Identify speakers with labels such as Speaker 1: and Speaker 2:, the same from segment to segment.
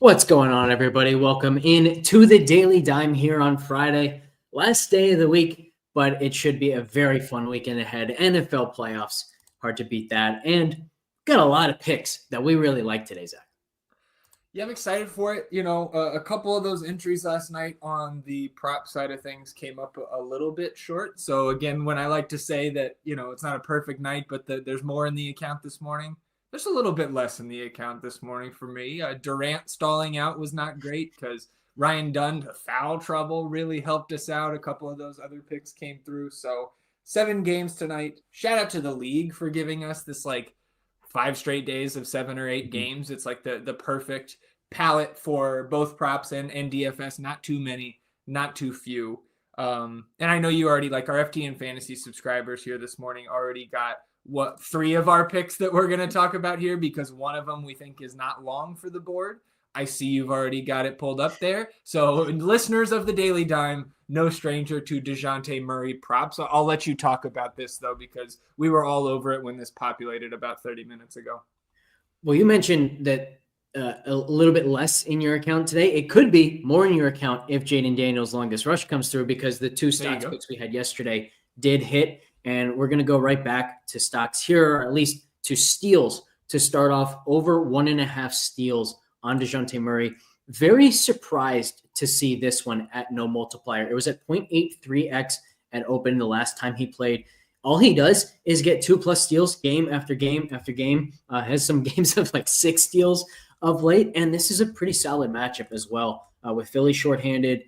Speaker 1: What's going on, everybody? Welcome in to the Daily Dime here on Friday. Last day of the week, but it should be a very fun weekend ahead. NFL playoffs, hard to beat that. And got a lot of picks that we really like today, Zach.
Speaker 2: Yeah, I'm excited for it. A couple of those entries last night on the prop side of things came up a little bit short. So again, when I like to say that, it's not a perfect night, but there's more in the account this morning, there's a little bit less in the account this morning for me. Durant stalling out was not great because Ryan Dunn, foul trouble, really helped us out. A couple of those other picks came through. So 7 games tonight. Shout out to the league for giving us this 5 straight days of 7 or 8 games. It's like the perfect palette for both props and DFS. Not too many, not too few. And I know you already, like, our FTN fantasy subscribers here this morning already got 3 of our picks that we're going to talk about here, because one of them we think is not long for the board. I see you've already got it pulled up there. So listeners of the Daily Dime, no stranger to DeJounte Murray props. I'll let you talk about this, though, because we were all over it when this populated about 30 minutes ago.
Speaker 1: Well, you mentioned that a little bit less in your account today. It could be more in your account if Jaden Daniels' longest rush comes through, because the 2 stocks picks we had yesterday did hit. And we're going to go right back to stocks here, or at least to steals, to start off. Over 1.5 steals on DeJounte Murray. Very surprised to see this one at no multiplier. It was at 0.83x at open the last time he played. All he does is get 2+ steals game after game after game. Has some games of 6 steals of late. And this is a pretty solid matchup as well, with Philly shorthanded.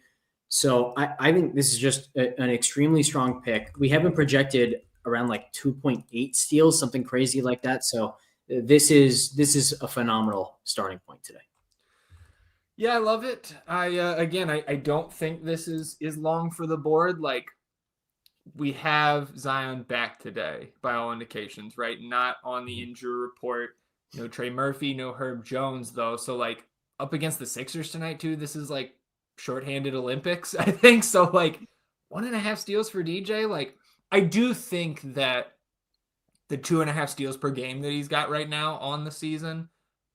Speaker 1: So I think this is just an extremely strong pick. We have been projected around 2.8 steals, something crazy like that. So this is a phenomenal starting point today.
Speaker 2: Yeah, I love it. I don't think this is long for the board. We have Zion back today by all indications, right? Not on the injury report. No Trey Murphy, no Herb Jones, though. So up against the Sixers tonight too, this is shorthanded Olympics, I think. So 1.5 steals for DJ. I do think that the 2.5 steals per game that he's got right now on the season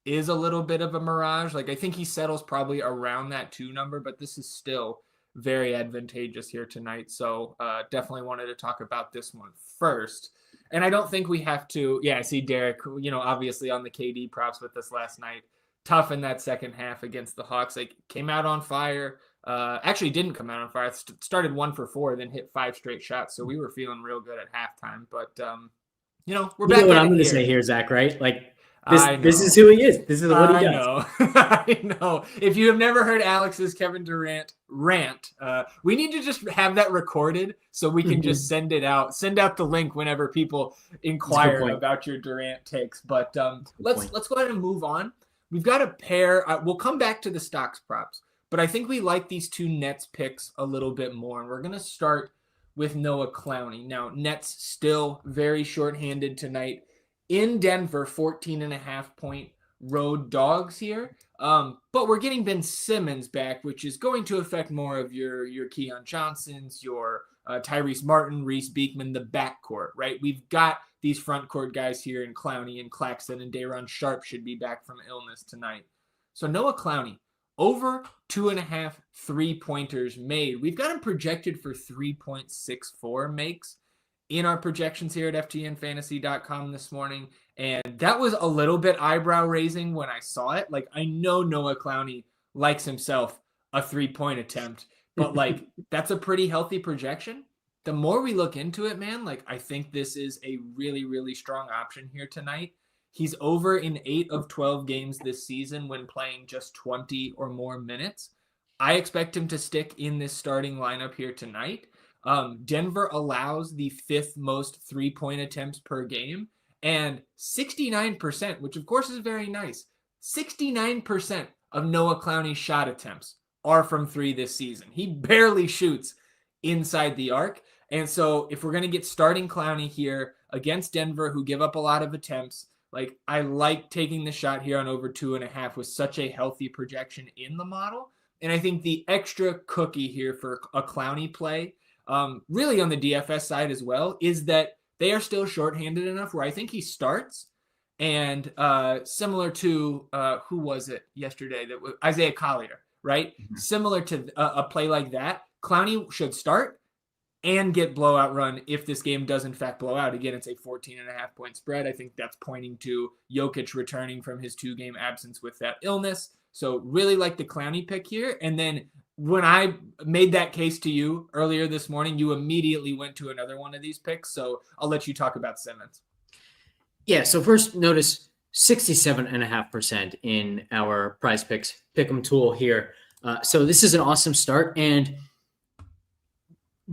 Speaker 2: is a little bit of a mirage. I think he settles probably around that 2 number, but this is still very advantageous here tonight. So definitely wanted to talk about this one first. And I don't think we have to, I see Derek, obviously on the KD props with us last night. Tough in that second half against the Hawks. Came out on fire. Actually didn't come out on fire. Started 1 for 4, then hit 5 straight shots. So we were feeling real good at halftime. But we're back.
Speaker 1: You know what I'm going to say here, Zach? Right? This is who he is. This is what he does.
Speaker 2: I know. If you have never heard Alex's Kevin Durant rant, we need to just have that recorded so we can just send it out. Send out the link whenever people inquire about your Durant takes. But let's go ahead and move on. We've got a pair. We'll come back to the stocks props, but I think we like these 2 Nets picks a little bit more. And we're going to start with Noah Clowney. Now, Nets still very shorthanded tonight in Denver, 14.5 point road dogs here. But we're getting Ben Simmons back, which is going to affect more of your Keon Johnsons, your Tyrese Martin, Reese Beekman, the backcourt, right? We've got these front court guys here in Clowney and Claxton, and Day'Ron Sharpe should be back from illness tonight. So Noah Clowney, over 2.5 3-pointers made. We've got him projected for 3.64 makes in our projections here at ftnfantasy.com this morning. And that was a little bit eyebrow raising when I saw it. I know Noah Clowney likes himself a 3-point attempt, but that's a pretty healthy projection. The more we look into it, man, I think this is a really, really strong option here tonight. He's over in 8 of 12 games this season when playing just 20 or more minutes. I expect him to stick in this starting lineup here tonight. Denver allows the 5th most 3-point attempts per game, and 69%, which of course is very nice. 69% of Noah Clowney's shot attempts are from 3 this season. He barely shoots inside the arc. And so if we're going to get starting Clowney here against Denver, who give up a lot of attempts, I like taking the shot here on over 2.5 with such a healthy projection in the model. And I think the extra cookie here for a Clowney play, really on the DFS side as well, is that they are still shorthanded enough where I think he starts And similar to who was it yesterday? That was Isaiah Collier, right? Mm-hmm. Similar to a play like that, Clowney should start and get blowout run if this game does in fact blow out. Again, it's a 14.5 point spread. I think that's pointing to Jokic returning from his 2-game absence with that illness. So really like the Clowney pick here. And then when I made that case to you earlier this morning, you immediately went to another one of these picks. So I'll let you talk about Simmons.
Speaker 1: Yeah, so first notice 67.5% in our prize picks pick'em tool here. So this is an awesome start. And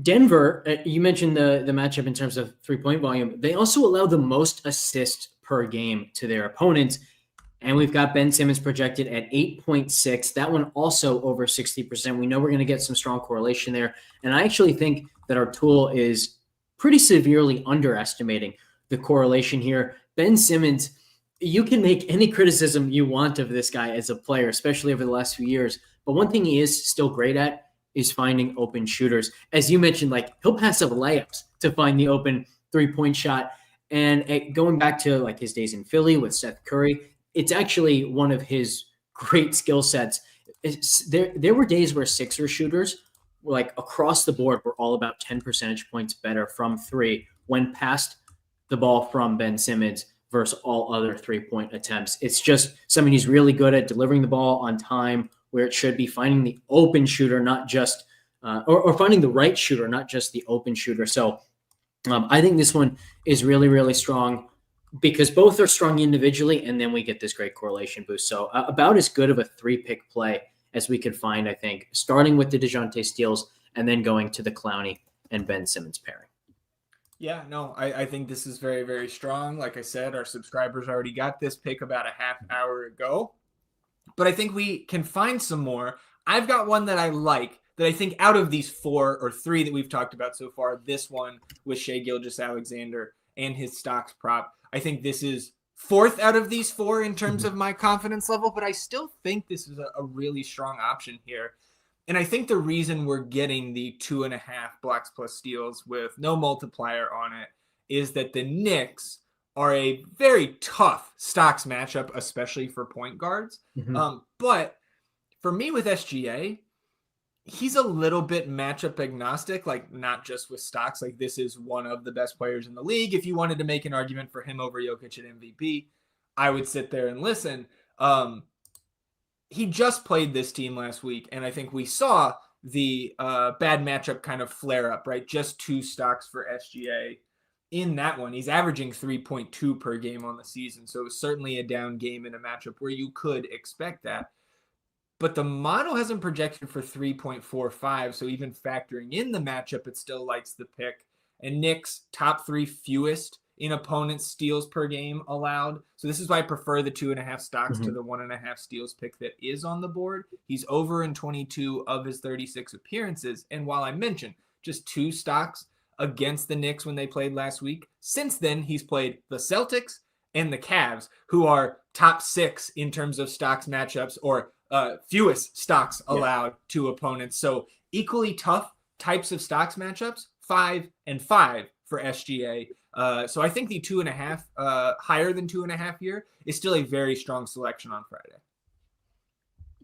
Speaker 1: Denver, you mentioned the matchup in terms of 3-point volume. They also allow the most assists per game to their opponents. And we've got Ben Simmons projected at 8.6. That one also over 60%. We know we're going to get some strong correlation there. And I actually think that our tool is pretty severely underestimating the correlation here. Ben Simmons, you can make any criticism you want of this guy as a player, especially over the last few years. But one thing he is still great at is finding open shooters. As you mentioned, like he'll pass up layups to find the open 3-point shot. And going back to like his days in Philly with Seth Curry, it's actually one of his great skill sets. There were days where Sixers shooters were like across the board were all about 10 percentage points better from 3 when passed the ball from Ben Simmons versus all other 3-point attempts. It's just something he's really good at, delivering the ball on time where it should be, finding the open shooter, not just or finding the right shooter, not just the open shooter. So I think this one is really, really strong because both are strong individually, and then we get this great correlation boost. So about as good of a 3-pick play as we could find, I think, starting with the DeJounte Steals and then going to the Clowney and Ben Simmons pairing.
Speaker 2: Yeah, no, I think this is very, very strong. Like I said, our subscribers already got this pick about a half hour ago. But I think we can find some more. I've got one that I like, that I think out of these 4 or 3 that we've talked about so far, this one with Shai Gilgeous-Alexander and his stocks prop, I think this is 4th out of these 4 in terms of my confidence level, but I still think this is a really strong option here. And I think the reason we're getting the 2.5 blocks plus steals with no multiplier on it is that the Knicks are a very tough stocks matchup, especially for point guards. Mm-hmm. But for me with SGA, he's a little bit matchup agnostic, like not just with stocks. Like this is one of the best players in the league. If you wanted to make an argument for him over Jokic at MVP, I would sit there and listen. He just played this team last week, and I think we saw the bad matchup kind of flare up, right? Just 2 stocks for SGA in that one. He's averaging 3.2 per game on the season, so it was certainly a down game in a matchup where you could expect that. But the model hasn't projected for 3.45, so even factoring in the matchup, it still likes the pick. And Knicks, top 3 fewest in opponents' steals per game allowed. So this is why I prefer the 2.5 stocks to the 1.5 steals pick that is on the board. He's over in 22 of his 36 appearances. And while I mentioned just 2 stocks against the Knicks when they played last week, since then he's played the Celtics and the Cavs, who are top 6 in terms of stocks matchups, or fewest stocks allowed to opponents. So equally tough types of stocks matchups, 5 and 5 for SGA. So I think the 2.5, higher than 2.5 here, is still a very strong selection on Friday.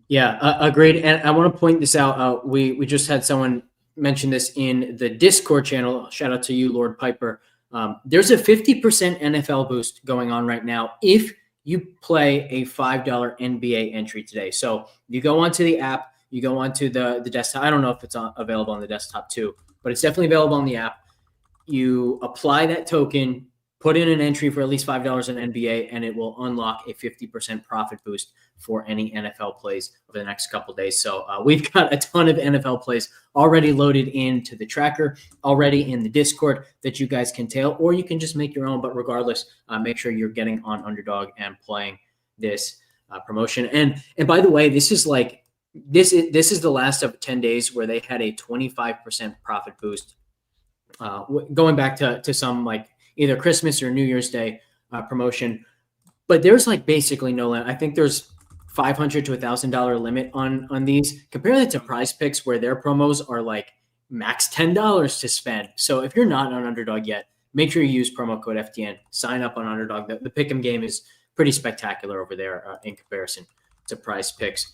Speaker 1: Yeah, agreed. And I want to point this out. We just had someone mention this in the Discord channel. Shout out to you, Lord Piper. There's a 50% NFL boost going on right now if you play a $5 NBA entry today. So you go onto the app, you go onto the desktop. I don't know if it's available on the desktop too, but it's definitely available on the app. You apply that token, put in an entry for at least $5 in NBA, and it will unlock a 50% profit boost for any NFL plays over the next couple of days. So we've got a ton of NFL plays already loaded into the tracker, already in the Discord that you guys can tail, or you can just make your own. But regardless, make sure you're getting on Underdog and playing this promotion. And by the way, this is the last of 10 days where they had a 25% profit boost. Going back to some like either Christmas or New Year's Day promotion, but there's like basically no limit. I think there's $500 to $1,000 limit on these. Compare that to Prize Picks where their promos are like max $10 to spend. So if you're not on Underdog yet, make sure you use promo code FTN. Sign up on Underdog. The pick'em game is pretty spectacular over there in comparison to Prize Picks.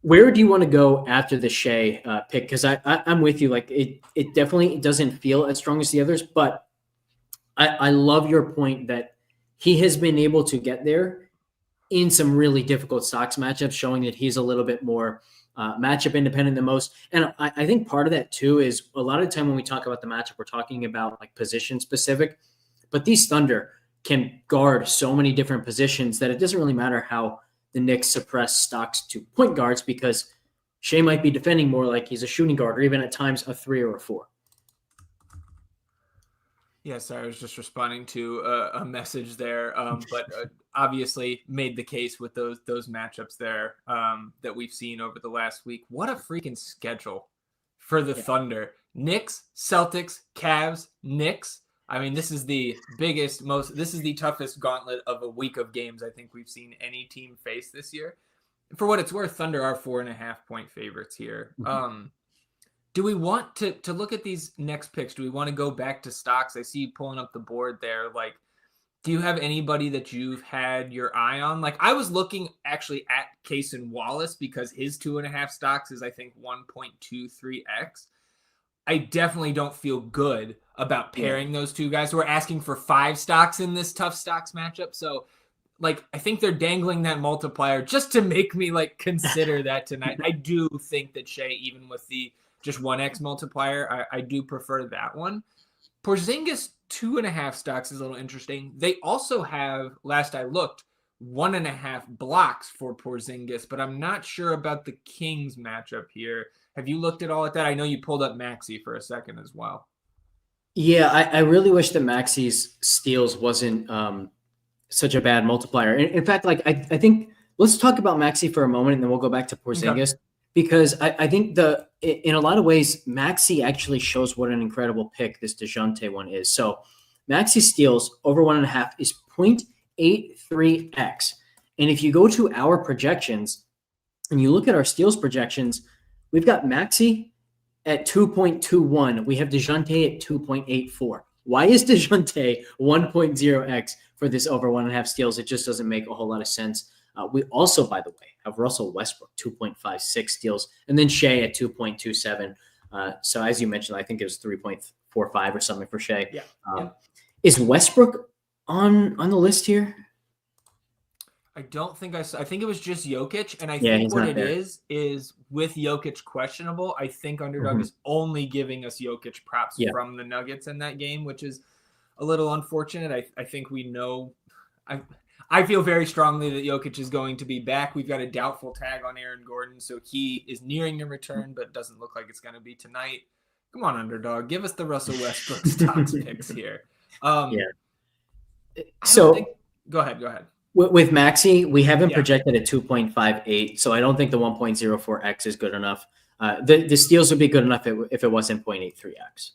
Speaker 1: Where do you want to go after the Shea pick? Because I'm with you. Like it definitely doesn't feel as strong as the others, but I love your point that he has been able to get there in some really difficult stocks matchups, showing that he's a little bit more matchup independent than most. And I think part of that too is a lot of the time when we talk about the matchup, we're talking about like position specific, but these Thunder can guard so many different positions that it doesn't really matter how the Knicks suppress stocks to point guards, because Shea might be defending more like he's a shooting guard, or even at times a 3 or a 4.
Speaker 2: Yes, I was just responding to a message there, but obviously made the case with those matchups there that we've seen over the last week. What a freaking schedule for the Thunder. Knicks, Celtics, Cavs, Knicks. I mean, this is the this is the toughest gauntlet of a week of games I think we've seen any team face this year. For what it's worth, Thunder are 4.5-point favorites here. Mm-hmm. Do we want to look at these next picks? Do we want to go back to stocks? I see you pulling up the board there. Like, do you have anybody that you've had your eye on? Like, I was looking actually at Cason Wallace because his 2.5 stocks is, I think, 1.23x. I definitely don't feel good about pairing those two guys. We're asking for 5 stocks in this tough stocks matchup. So, like, I think they're dangling that multiplier just to make me, like, consider that tonight. I do think that Shea, even with the just 1x multiplier, I do prefer that one. Porzingis 2.5 stocks is a little interesting. They also have, last I looked, 1.5 blocks for Porzingis, but I'm not sure about the Kings matchup here. Have you looked at all at that? I know you pulled up Maxey for a second as well.
Speaker 1: Yeah, I really wish that Maxey's steals wasn't such a bad multiplier. In fact, like I think let's talk about Maxey for a moment, and then we'll go back to Porzingis. Okay. Because I think in a lot of ways, Maxey actually shows what an incredible pick this DeJounte one is. So Maxey steals over 1.5 is 0.83x. And if you go to our projections and you look at our steals projections, we've got Maxey at 2.21. We have DeJounte at 2.84. Why is DeJounte 1.0x for this over 1.5 steals? It just doesn't make a whole lot of sense. We also, by the way, have Russell Westbrook 2.56 steals, and then Shea at 2.27. So as you mentioned, I think it was 3.45 or something for Shea. Yeah. Is Westbrook on the list here?
Speaker 2: I don't think I think it was just Jokic, and I think what it is with Jokic questionable, I think Underdog is only giving us Jokic props from the Nuggets in that game, which is a little unfortunate. I think we know I feel very strongly that Jokic is going to be back. We've got a doubtful tag on Aaron Gordon, so he is nearing a return, but doesn't look like it's going to be tonight. Come on, Underdog. Give us the Russell Westbrook stocks picks here.
Speaker 1: So
Speaker 2: go ahead.
Speaker 1: With Maxey, we have him projected at 2.58, so I don't think the 1.04x is good enough. The steals would be good enough if it wasn't 0.83x.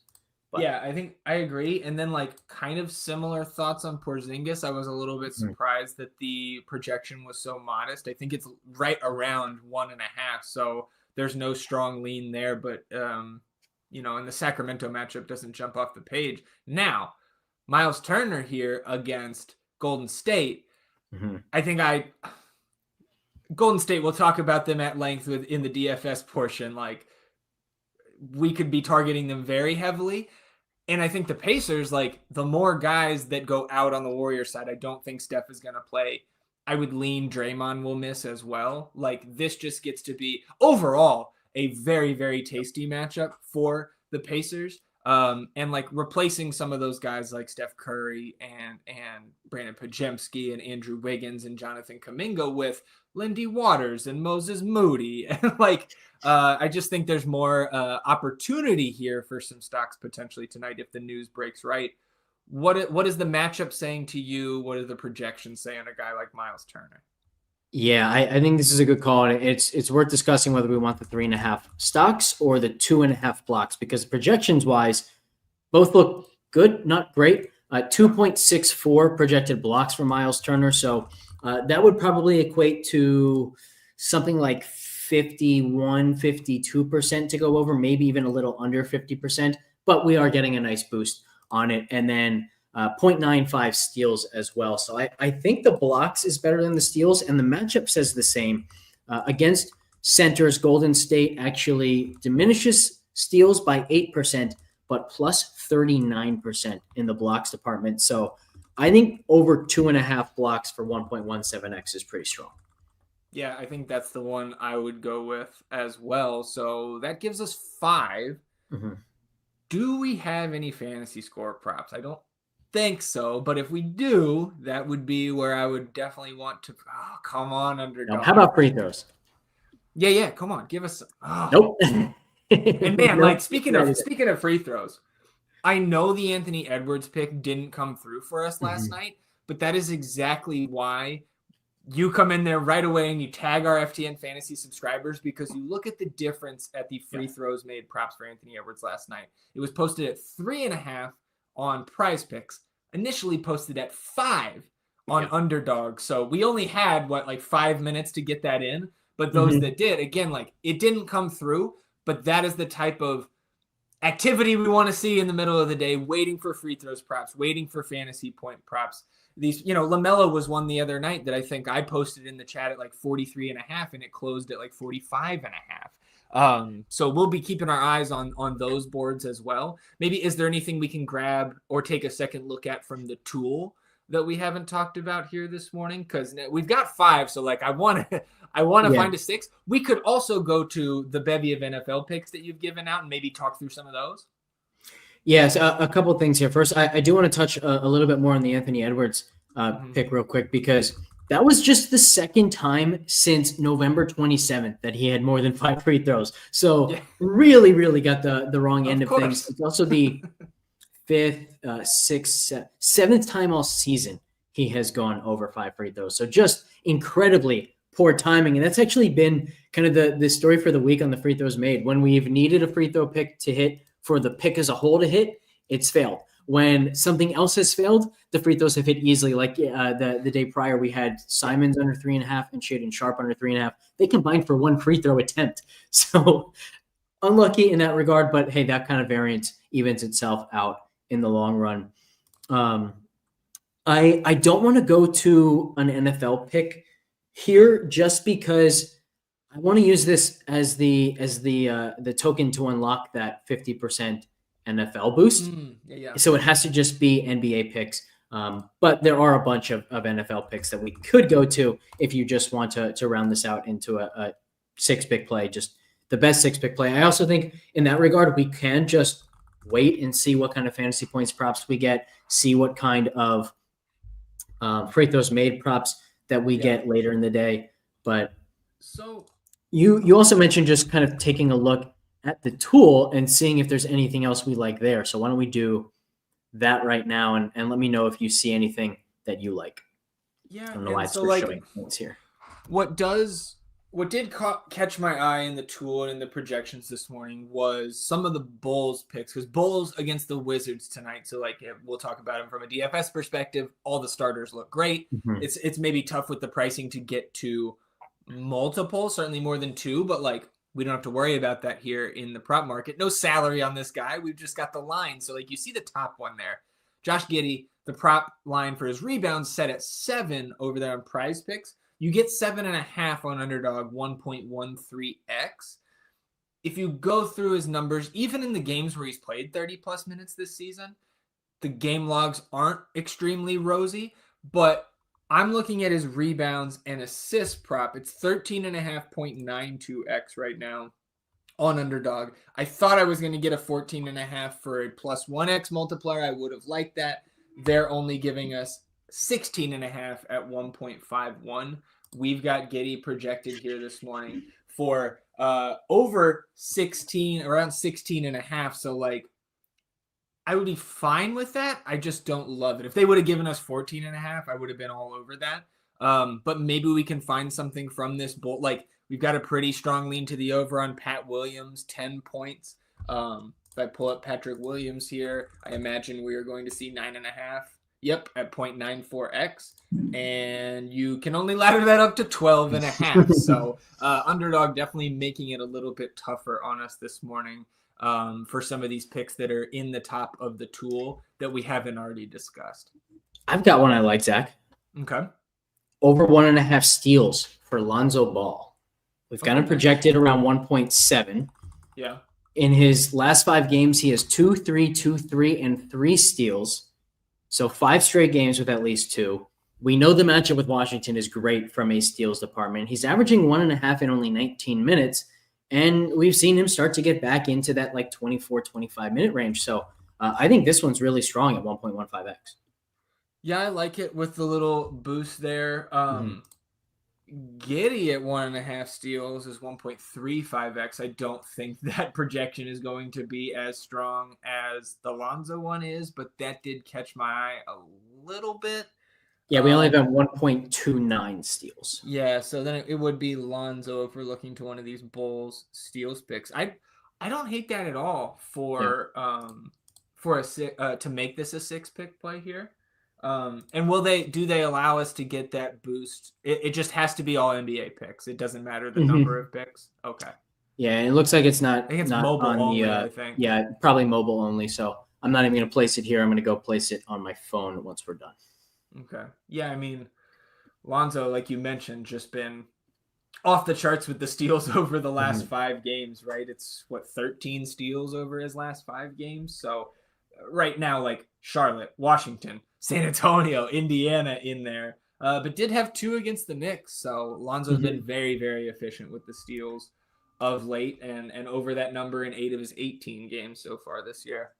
Speaker 1: But.
Speaker 2: Yeah, I think I agree. And then, like, kind of similar thoughts on Porzingis. I was a little bit surprised that the projection was so modest. I think it's right around 1.5. So there's no strong lean there. But, and the Sacramento matchup doesn't jump off the page. Now, Miles Turner here against Golden State. I think Golden State, we'll talk about them at length in the DFS portion. Like, we could be targeting them very heavily. And I think the Pacers, like, the more guys that go out on the Warriors side, I don't think Steph is going to play. I would lean Draymond will miss as well. Like, this just gets to be, overall, a very, very tasty matchup for the Pacers. And, like, replacing some of those guys like Steph Curry and Brandon Podziemski and Andrew Wiggins and Jonathan Kuminga with Lindy Waters and Moses Moody. And, like, I just think there's more opportunity here for some stocks potentially tonight if the news breaks right. What is the matchup saying to you? What do the projections say on a guy like Miles Turner?
Speaker 1: Yeah, I think this is a good call. And it's worth discussing whether we want the 3.5 stocks or the 2.5 blocks, because projections wise, both look good, not great. 2.64 projected blocks for Miles Turner. So that would probably equate to something like 51, 52% to go over, maybe even a little under 50%. But we are getting a nice boost on it, and then 0.95 steals as well. So I think the blocks is better than the steals, and the matchup says the same. Against centers, Golden State actually diminishes steals by 8%, but plus 39% in the blocks department. So I think over 2.5 blocks for 1.17x is pretty strong.
Speaker 2: Yeah, I think that's the one I would go with as well. So that gives us 5.
Speaker 1: Mm-hmm.
Speaker 2: Do we have any fantasy score props? I don't think so, but if we do, that would be where I would definitely want to. Oh, come on, underdog.
Speaker 1: How about free throws?
Speaker 2: Yeah, come on, give us. Oh.
Speaker 1: Nope.
Speaker 2: And man, like speaking of free throws, I know the Anthony Edwards pick didn't come through for us last night, but that is exactly why you come in there right away and you tag our FTN fantasy subscribers, because you look at the difference at the free throws made props for Anthony Edwards last night. It was posted at 3.5 on Prize Picks, initially posted at 5 on Underdog. So we only had 5 minutes to get that in, but those that did, again, it didn't come through, but that is the type of activity we want to see in the middle of the day, waiting for free throws props, waiting for fantasy point props. These, LaMelo was one the other night that I think I posted in the chat at 43.5, and it closed at 45.5. So we'll be keeping our eyes on those boards as well. Maybe is there anything we can grab or take a second look at from the tool that we haven't talked about here this morning? Because we've got 5, so I want to find a 6. We could also go to the bevy of NFL picks that you've given out and maybe talk through some of those.
Speaker 1: Yes, a couple of things here. First, I do want to touch a little bit more on the Anthony Edwards pick real quick, because that was just the second time since November 27th that he had more than 5 free throws. So really, really got the wrong end of things. It's also the 5th, 6th, 7th time all season he has gone over 5 free throws. So just incredibly poor timing. And that's actually been kind of the story for the week on the free throws made. When we've needed a free throw pick to hit for the pick as a whole to hit, it's failed. When something else has failed, the free throws have hit easily. Like the day prior, we had Simons under 3.5 and Shaedon Sharpe under 3.5. They combined for 1 free throw attempt. So unlucky in that regard, but hey, that kind of variance evens itself out in the long run. I don't want to go to an NFL pick here just because I want to use this as the token to unlock that 50% NFL boost. So it has to just be NBA picks. But there are a bunch of NFL picks that we could go to if you just want to round this out into a 6-pick play, just the best 6-pick play. I also think in that regard, we can just wait and see what kind of fantasy points props we get, see what kind of free throws made props that we get later in the day. But so you also mentioned just kind of taking a look at the tool and seeing if there's anything else we like there. So why don't we do that right now and let me know if you see anything that you like.
Speaker 2: Yeah,
Speaker 1: I don't know why it's showing points here.
Speaker 2: What did catch my eye in the tool and in the projections this morning was some of the Bulls picks, because Bulls against the Wizards tonight. So we'll talk about them from a DFS perspective. All the starters look great. It's maybe tough with the pricing to get to multiple, certainly more than 2, but we don't have to worry about that here in the prop market. No salary on this guy. We've just got the line. So you see the top one there. Josh Giddey, the prop line for his rebounds set at 7 over there on Prize Picks. You get 7.5 on Underdog, 1.13x. If you go through his numbers, even in the games where he's played 30-plus minutes this season, the game logs aren't extremely rosy, but I'm looking at his rebounds and assist prop. It's 13.5.92x right now on Underdog. I thought I was going to get a 14.5 for a plus 1x multiplier. I would have liked that. They're only giving us 16.5 at 1.51. We've got Giddey projected here this morning for over 16, around 16.5. So I would be fine with that. I just don't love it. If they would have given us 14.5, I would have been all over that. But maybe we can find something from this bull. We've got a pretty strong lean to the over on Pat Williams, 10 points. If I pull up Patrick Williams here, I imagine we are going to see 9.5. Yep, at 0.94x. And you can only ladder that up to 12.5. So Underdog definitely making it a little bit tougher on us this morning. for some of these picks that are in the top of the tool that we haven't already discussed?
Speaker 1: I've got one I like, Zach.
Speaker 2: Okay.
Speaker 1: Over 1.5 steals for Lonzo Ball. We've got him projected around 1.7.
Speaker 2: Yeah.
Speaker 1: In his last 5 games, he has 2, 3, 2, 3, and 3 steals. So 5 straight games with at least 2. We know the matchup with Washington is great from a steals department. He's averaging 1.5 in only 19 minutes. And we've seen him start to get back into that like 24, 25 minute range. So I think this one's really strong at 1.15x.
Speaker 2: Yeah, I like it with the little boost there. Giddy at 1.5 steals is 1.35x. I don't think that projection is going to be as strong as the Lonzo one is, but that did catch my eye a little bit.
Speaker 1: Yeah, we only have 1.29 steals.
Speaker 2: Yeah, so then it would be Lonzo if we're looking to one of these Bulls steals picks. I don't hate that at all for to make this a 6-pick play here. And do they allow us to get that boost? It just has to be all NBA picks. It doesn't matter the number of picks. Okay.
Speaker 1: Yeah, it looks like it's not.
Speaker 2: I think it's
Speaker 1: not
Speaker 2: mobile
Speaker 1: on
Speaker 2: only.
Speaker 1: the.
Speaker 2: I think.
Speaker 1: Yeah, probably mobile only. So I'm not even going to place it here. I'm going to go place it on my phone once we're done.
Speaker 2: Okay. Yeah, I mean, Lonzo, like you mentioned, just been off the charts with the steals over the last 5 games, right? It's 13 steals over his last 5 games. So right now, like Charlotte, Washington, San Antonio, Indiana in there, but did have 2 against the Knicks. So Lonzo's been very, very efficient with the steals of late and over that number in 8 of his 18 games so far this year.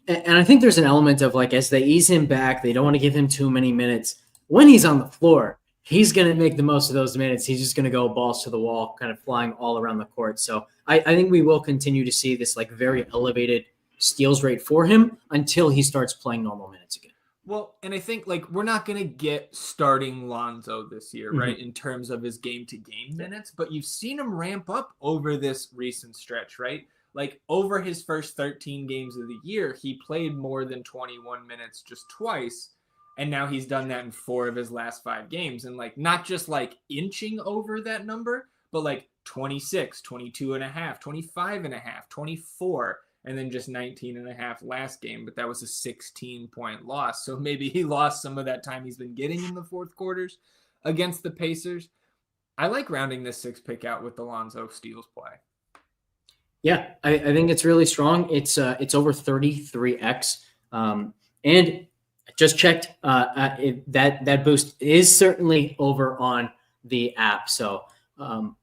Speaker 1: And I think there's an element of like, as they ease him back, they don't want to give him too many minutes. When he's on the floor, he's going to make the most of those minutes. He's just going to go balls to the wall, kind of flying all around the court. So I think we will continue to see this like very elevated steals rate for him until he starts playing normal minutes again.
Speaker 2: Well, and I think like we're not going to get starting Lonzo this year, right, in terms of his game-to-game minutes, but you've seen him ramp up over this recent stretch, right? Like over his first 13 games of the year, he played more than 21 minutes just twice. And now he's done that in 4 of his last 5 games. And like, not just like inching over that number, but like 26, 22 and a half, 25 and a half, 24, and then just 19 and a half last game. But that was a 16-point loss. So maybe he lost some of that time he's been getting in the fourth quarters against the Pacers. I like rounding this 6-pick out with the Lonzo steals play.
Speaker 1: Yeah, I think it's really strong. It's over 33x. And just checked that boost is certainly over on the app. So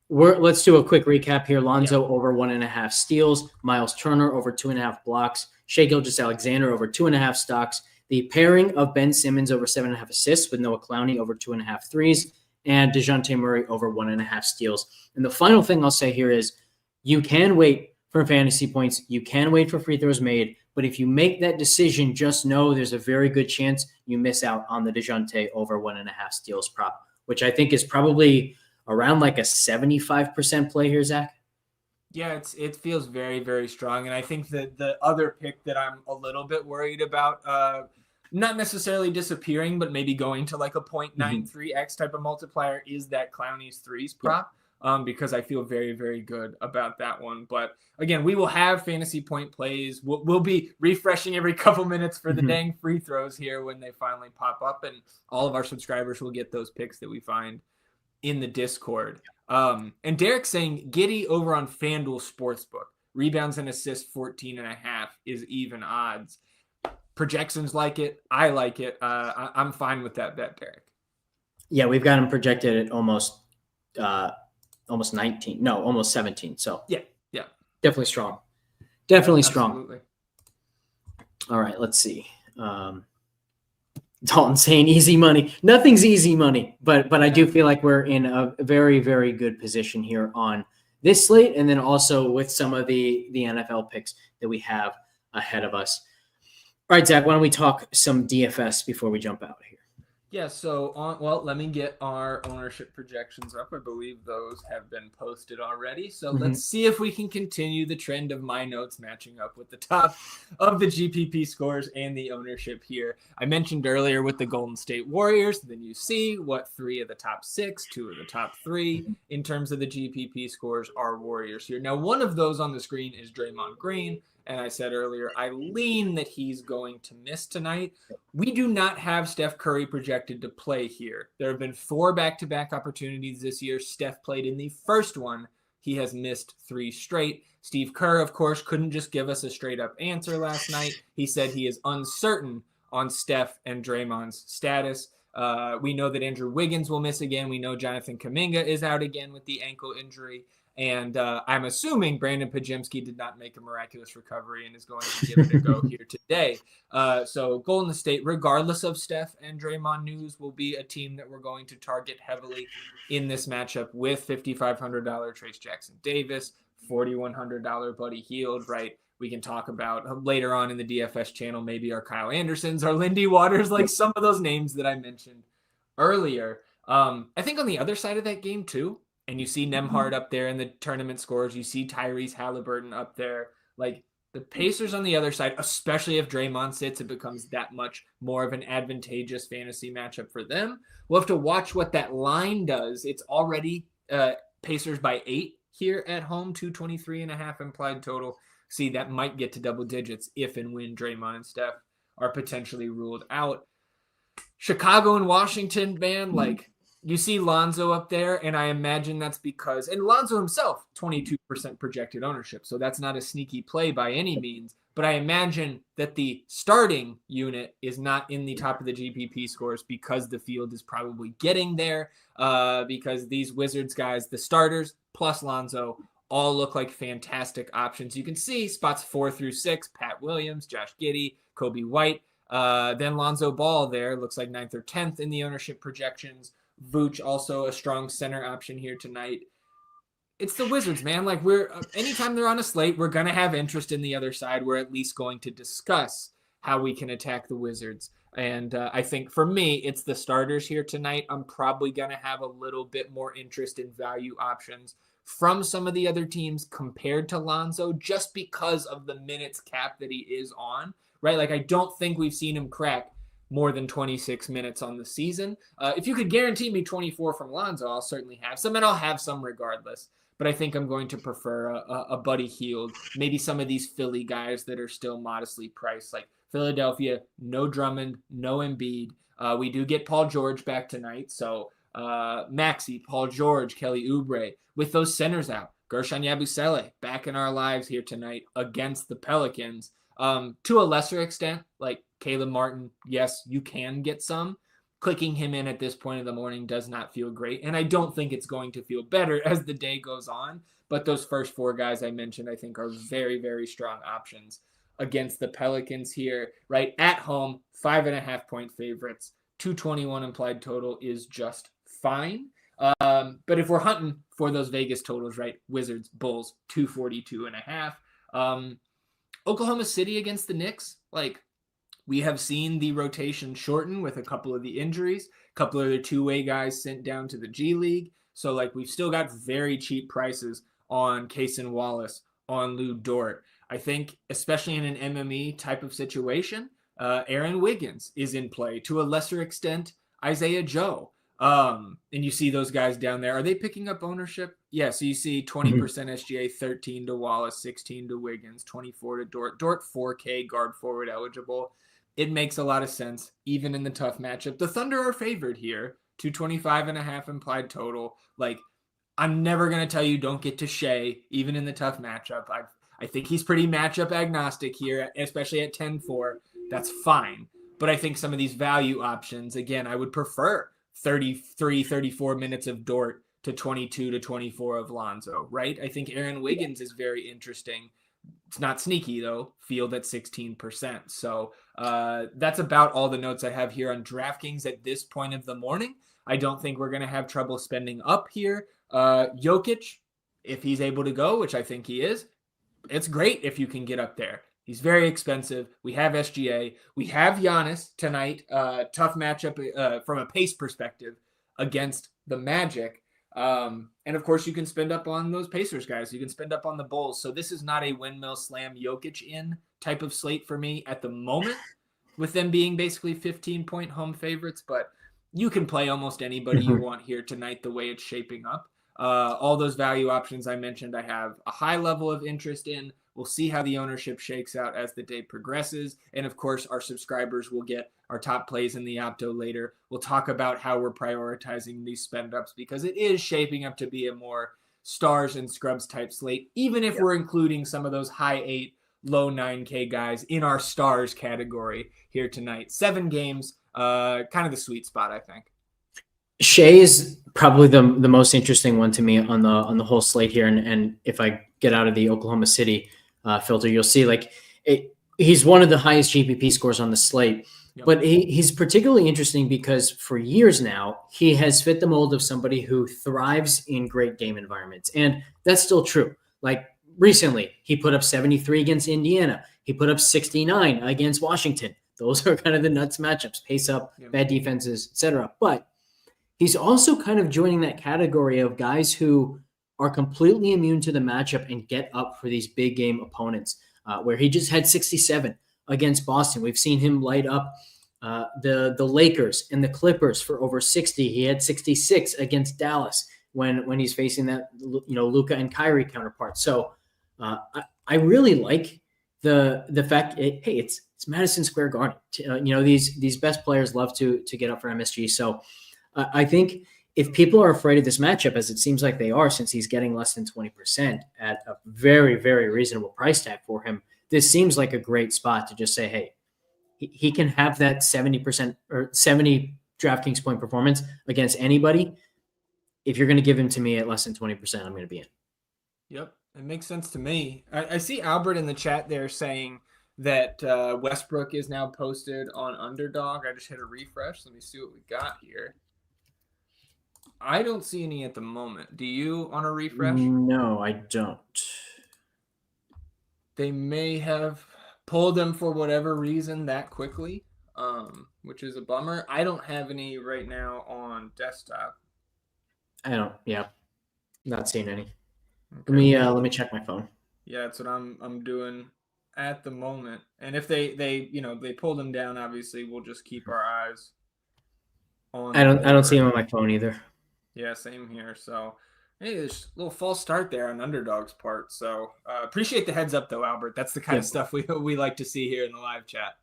Speaker 1: let's do a quick recap here. Lonzo over 1.5 steals, Miles Turner over 2.5 blocks, Shai Gilgeous-Alexander over 2.5 stocks, the pairing of Ben Simmons over 7.5 assists with Noah Clowney over 2.5 threes, and DeJounte Murray over 1.5 steals. And the final thing I'll say here is you can wait for fantasy points. You can wait for free throws made. But if you make that decision, just know there's a very good chance you miss out on the DeJounte over 1.5 steals prop, which I think is probably around like a 75% play here, Zach.
Speaker 2: Yeah, it feels very, very strong. And I think that the other pick that I'm a little bit worried about, not necessarily disappearing, but maybe going to like a 0.93x type of multiplier is that Clowney's threes prop. Because I feel very, very good about that one. But again, we will have fantasy point plays. We'll be refreshing every couple minutes for the dang free throws here when they finally pop up. And all of our subscribers will get those picks that we find in the Discord. And Derek's saying Giddy over on FanDuel Sportsbook. Rebounds and assists 14.5 is even odds. Projections like it. I like it. I'm fine with that bet, Derek.
Speaker 1: Yeah, we've got him projected at almost 19. No, almost 17. So
Speaker 2: yeah,
Speaker 1: definitely strong. Definitely strong.
Speaker 2: Absolutely.
Speaker 1: All right, let's see. Dalton saying easy money. Nothing's easy money, but I do feel like we're in a very, very good position here on this slate, and then also with some of the NFL picks that we have ahead of us. All right, Zach, why don't we talk some DFS before we jump out here?
Speaker 2: Yeah, so let me get our ownership projections up. I believe those have been posted already. So let's see if we can continue the trend of my notes matching up with the top of the GPP scores and the ownership here. I mentioned earlier with the Golden State Warriors, then you see what 3 of the top 6, 2 of the top 3 in terms of the GPP scores are Warriors here. Now, one of those on the screen is Draymond Green. And I said earlier, I lean that he's going to miss tonight. We do not have Steph Curry projected to play here. There have been 4 back-to-back opportunities this year. Steph played in the first one. He has missed 3 straight. Steve Kerr, of course, couldn't just give us a straight-up answer last night. He said he is uncertain on Steph and Draymond's status. We know that Andrew Wiggins will miss again. We know Jonathan Kuminga is out again with the ankle injury. And I'm assuming Brandon Pajemski did not make a miraculous recovery and is going to give it a go here today. So Golden State, regardless of Steph and Draymond news, will be a team that we're going to target heavily in this matchup with $5,500 Trace Jackson Davis, $4,100 Buddy Hield, right? We can talk about later on in the DFS channel, maybe our Kyle Andersons, our Lindy Waters, like some of those names that I mentioned earlier. I think on the other side of that game too, and you see Nembhard up there in the tournament scores. You see Tyrese Halliburton up there. Like the Pacers on the other side, especially if Draymond sits, it becomes that much more of an advantageous fantasy matchup for them. We'll have to watch what that line does. It's already Pacers by 8 here at home, 223.5 implied total. See, that might get to double digits if and when Draymond and Steph are potentially ruled out. Chicago and Washington, man, like, you see Lonzo up there, and I imagine that's because, and Lonzo himself, 22% projected ownership, so that's not a sneaky play by any means, but I imagine that the starting unit is not in the top of the GPP scores because the field is probably getting there, because these Wizards guys, the starters plus Lonzo, all look like fantastic options. You can see spots 4 through 6, Pat Williams, Josh Giddey, Kobe White, then Lonzo Ball there, looks like 9th or 10th in the ownership projections. Vooch also a strong center option here tonight. It's the Wizards, man. Like anytime they're on a slate, we're going to have interest in the other side. We're at least going to discuss how we can attack the Wizards. And I think for me, it's the starters here tonight. I'm probably going to have a little bit more interest in value options from some of the other teams compared to Lonzo, just because of the minutes cap that he is on, right? Like I don't think we've seen him crack more than 26 minutes on the season. If you could guarantee me 24 from Lonzo, I'll certainly have some, and I'll have some regardless. But I think I'm going to prefer a Buddy Hield, maybe some of these Philly guys that are still modestly priced, like Philadelphia, no Drummond, no Embiid. We do get Paul George back tonight, so Maxey, Paul George, Kelly Oubre, with those centers out. Gershon Yabusele back in our lives here tonight against the Pelicans. To a lesser extent, like Caleb Martin, yes, you can get some. Clicking him in at this point of the morning does not feel great, and I don't think it's going to feel better as the day goes on. But those first 4 guys I mentioned, I think, are very, very strong options against the Pelicans here, right? At home, 5.5 point favorites, 221 implied total is just fine. But if we're hunting for those Vegas totals, right? Wizards, Bulls, 242.5. Oklahoma City against the Knicks, like, we have seen the rotation shorten with a couple of the injuries, a couple of the two-way guys sent down to the G League. So, like, we've still got very cheap prices on Cason Wallace, on Lou Dort. I think, especially in an MME type of situation, Aaron Wiggins is in play. To a lesser extent, Isaiah Joe. And you see those guys down there. Are they picking up ownership? Yeah, so you see 20% SGA, 13 to Wallace, 16 to Wiggins, 24 to Dort. Dort 4K guard forward eligible. It makes a lot of sense, even in the tough matchup. The Thunder are favored here, 225.5 implied total. Like, I'm never going to tell you don't get to Shea, even in the tough matchup. I think he's pretty matchup agnostic here, especially at 10-4. That's fine. But I think some of these value options, again, I would prefer 33, 34 minutes of Dort to 22 to 24 of Lonzo, right? I think Aaron Wiggins is very interesting. It's not sneaky, though. Field at 16%. So that's about all the notes I have here on DraftKings at this point of the morning. I don't think we're going to have trouble spending up here. Jokic, if he's able to go, which I think he is, it's great if you can get up there. He's very expensive. We have SGA. We have Giannis tonight. Tough matchup from a pace perspective against the Magic. And of course, you can spend up on those Pacers guys. You can spend up on the Bulls. So this is not a windmill slam Jokic in type of slate for me at the moment, with them being basically 15-point home favorites. But you can play almost anybody you want here tonight the way it's shaping up. All those value options I mentioned, I have a high level of interest in. We'll see how the ownership shakes out as the day progresses. And of course, our subscribers will get our top plays in the Opto later. We'll talk about how we're prioritizing these spend ups because it is shaping up to be a more stars and scrubs type slate, even if we're including some of those high 8, low 9K guys in our stars category here tonight. 7 games, kind of the sweet spot, I think.
Speaker 1: Shea is probably the most interesting one to me on the whole slate here. And if I get out of the Oklahoma City filter, you'll see he's one of the highest GPP scores on the slate. Yep. But he's particularly interesting because for years now, he has fit the mold of somebody who thrives in great game environments. And that's still true. Like recently, he put up 73 against Indiana. He put up 69 against Washington. Those are kind of the nuts matchups, pace up, bad defenses, etc. But he's also kind of joining that category of guys who are completely immune to the matchup and get up for these big game opponents, where he just had 67 against Boston. We've seen him light up the Lakers and the Clippers for over 60. He had 66 against Dallas when he's facing that, Luka and Kyrie counterpart. So I really like the fact, it's Madison Square Garden. These best players love to get up for MSG. So I think if people are afraid of this matchup, as it seems like they are, since he's getting less than 20% at a very, very reasonable price tag for him, this seems like a great spot to just say, hey, he can have that 70% or 70 DraftKings point performance against anybody. If you're going to give him to me at less than 20%, I'm going to be in.
Speaker 2: Yep, it makes sense to me. I see Albert in the chat there saying that Westbrook is now posted on Underdog. I just hit a refresh. Let me see what we got here. I don't see any at the moment. Do you on a refresh?
Speaker 1: No, I don't.
Speaker 2: They may have pulled them for whatever reason that quickly, which is a bummer. I don't have any right now on desktop.
Speaker 1: Not seeing any. Okay. Let me check my phone.
Speaker 2: Yeah, that's what I'm doing at the moment. And if they pulled them down, obviously we'll just keep our eyes on.
Speaker 1: I don't see them on my phone either.
Speaker 2: Yeah, same here. So, hey, there's a little false start there on Underdog's part. So, appreciate the heads up, though, Albert. That's the kind of stuff we like to see here in the live chat.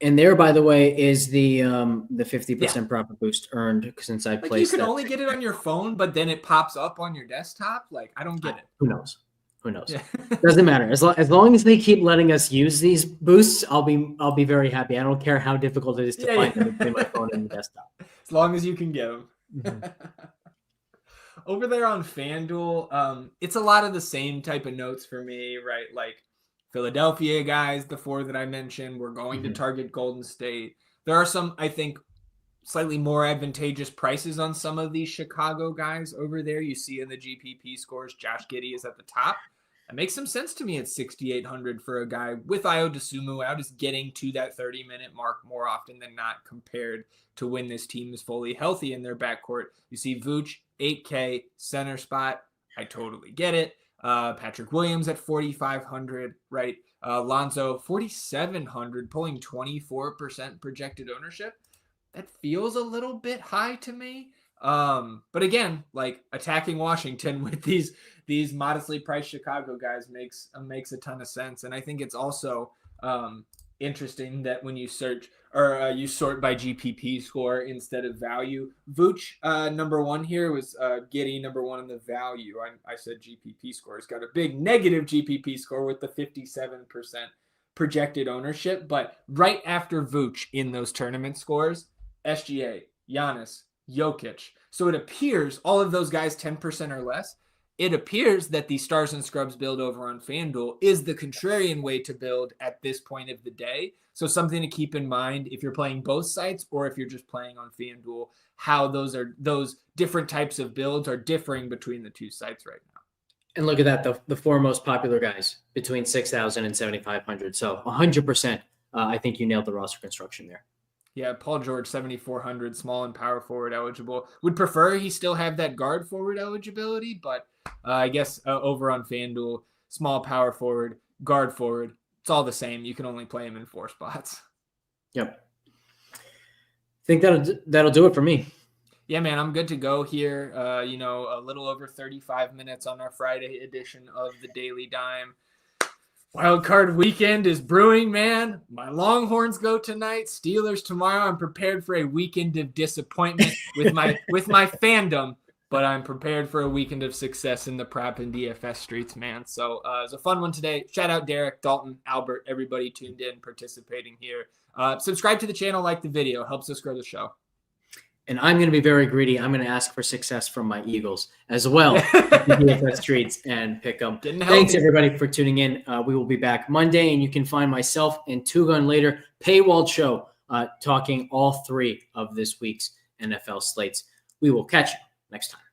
Speaker 1: And there, by the way, is the 50% profit boost earned since I placed.
Speaker 2: You can only get it on your phone, but then it pops up on your desktop. I don't get it.
Speaker 1: Who knows? Yeah. Doesn't matter. As long as they keep letting us use these boosts, I'll be very happy. I don't care how difficult it is to find them between my phone and the desktop.
Speaker 2: As long as you can get them. Mm-hmm. Over there on FanDuel, it's a lot of the same type of notes for me, right? Like Philadelphia guys, the 4 that I mentioned, we're going to target Golden State. There are some, I think, slightly more advantageous prices on some of these Chicago guys over there. You see in the GPP scores, Josh Giddey is at the top. It makes some sense to me at 6,800 for a guy with Ayo Dosunmu out, is getting to that 30-minute mark more often than not compared to when this team is fully healthy in their backcourt. You see Vooch, 8K, center spot. I totally get it. Patrick Williams at 4,500, right? Lonzo, 4,700, pulling 24% projected ownership. That feels a little bit high to me. But again, attacking Washington with these modestly priced Chicago guys makes a ton of sense. And I think it's also interesting that when you search or you sort by GPP score instead of value, Vooch number 1 here was Giddey number 1 in the value. I said GPP score. He's got a big negative GPP score with the 57% projected ownership. But right after Vooch in those tournament scores, SGA, Giannis, Jokic. So it appears all of those guys 10% or less. It appears that the Stars and Scrubs build over on FanDuel is the contrarian way to build at this point of the day. So something to keep in mind if you're playing both sites or if you're just playing on FanDuel, how those different types of builds are differing between the two sites right now.
Speaker 1: And look at that, the four most popular guys between 6,000 and 7,500. So 100%, I think you nailed the roster construction there.
Speaker 2: Yeah, Paul George, 7,400, small and power forward eligible. Would prefer he still have that guard forward eligibility, but I guess over on FanDuel, small power forward, guard forward, it's all the same. You can only play him in 4 spots.
Speaker 1: Yep. I think that'll do it for me.
Speaker 2: Yeah, man, I'm good to go here. A little over 35 minutes on our Friday edition of the Daily Dime. Wild card weekend is brewing, man. My Longhorns go tonight. Steelers tomorrow. I'm prepared for a weekend of disappointment with my fandom, but I'm prepared for a weekend of success in the prop and DFS streets, man. So it was a fun one today. Shout out Derek, Dalton, Albert, everybody tuned in, participating here. Subscribe to the channel, like the video. Helps us grow the show.
Speaker 1: And I'm going to be very greedy. I'm going to ask for success from my Eagles as well. DFS streets and pick them. Thanks, everybody, for tuning in. We will be back Monday, and you can find myself and Two Gun later paywalled show talking all 3 of this week's NFL slates. We will catch you next time.